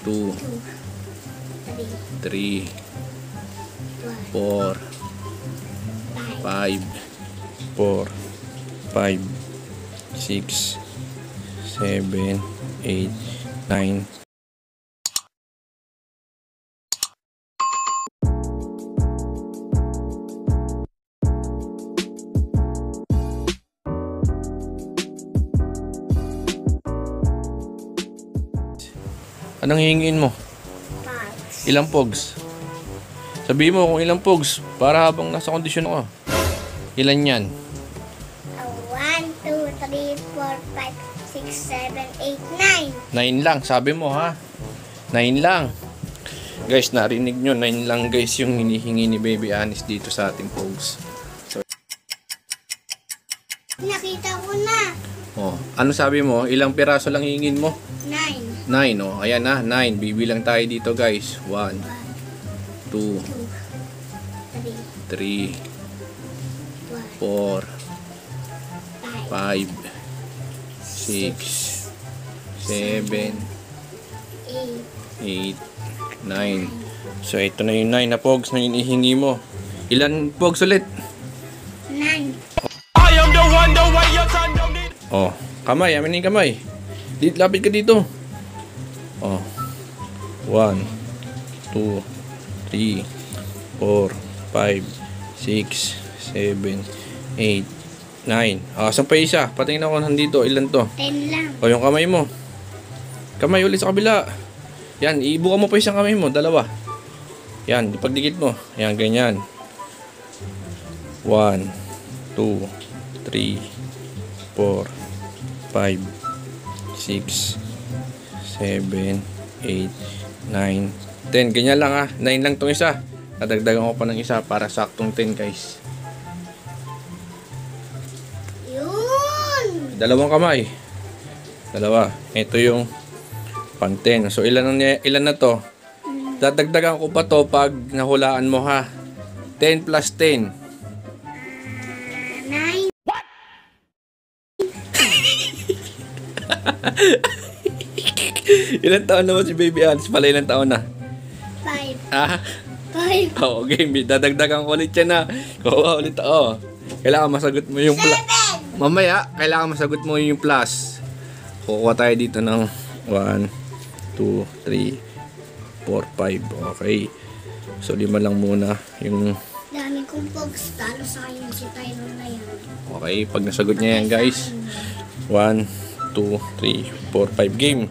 2, 3, 4, 5, 6, 7, 8, 9. Anong hihingin mo? Pogs. Ilang pogs? Sabihin mo kung ilang pogs para habang nasa kondisyon ako. Ilan yan? 1, 2, 3, 4, 5, 6, 7, 8, 9. 9 lang, sabi mo ha? 9 lang. Guys, narinig nyo, 9 lang guys yung hinihingi ni Baby Anis dito sa ating pogs. So, Nakita ko na. oh, ano sabi mo? Ilang piraso lang hingin mo? 9. 9, oh. Ayan na, 9. Bibilang tayo dito guys. 1, 2, 3, 4, 5, 6, 7, 8, 9. So, ito na yung 9 na pogs na hinihingi mo. Ilan pogs ulit? 9. Oh, kamay. Amin yung kamay. Lapit ka dito. Oh. 1, 2, 3, 4, 5, 6, 7, 8, 9. Saan pa isa? Patingin ako nandito. Ilan to? 10 lang. O, yung kamay mo. Kamay ulit sa kabila. Yan, ibuka mo pa isang kamay mo. Dalawa. Yan, ipagdikit mo. Yan, ganyan. 1, 2, 3, 4, 5, 6, 7, 8, 9, 10. Ganyan lang ha. 9 lang tong isa. Nadagdagan ko pa ng isa para saktong 10 guys. Yun. Dalawang kamay. Dalawa. Ito yung pang 10. So ilan na to? Dadagdagan ko pa to pag nahulaan mo ha. 10 plus 10. 9. Ilan taon naman si Baby Anis? Pala ilang taon na? 5. Ah? 5. Oo, game. Dadagdagan ko ulit yan na. Kuha ulit ako. Kailangan masagot mo yung plus. 7. Mamaya, kailangan masagot mo yung plus. Kukuha tayo dito ng 1, 2, 3, 4, 5. Okay. So, 5 lang muna yung... Dami kong pogs. Talo sa akin yung si Tyron na yan. Okay, pag nasagot niya yan guys. 1, 2, 3, 4, 5. Game.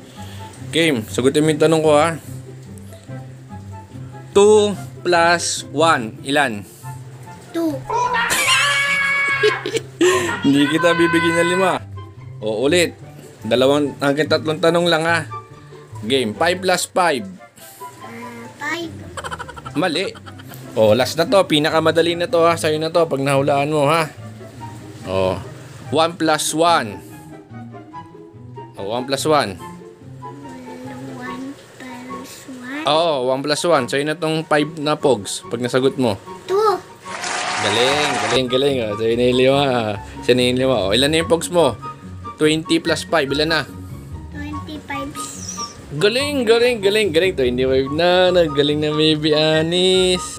Game. Sagutin mo yung tanong ko ha. 2 plus 1. Ilan? 2. Hindi kita bibigyan ng 5. O ulit. Hanggang 3 tanong lang ha. Game. 5 plus 5. 5. Mali. O last na to. Pinakamadali na to ha. Sa'yo na to pag nahulaan mo ha. O 1 plus 1. O 1 plus 1. 1 plus 1. Oo, 1 plus 1. Sa'yo na tong 5 na pogs pag nasagot mo. 2. Galing. O, sa'yo na yung 5. Sa'yo na yung 5. O, ilan na yung pogs mo? 20 plus 5. Ilan na? 25. Galing. 25 na. Galing na Baby Anis.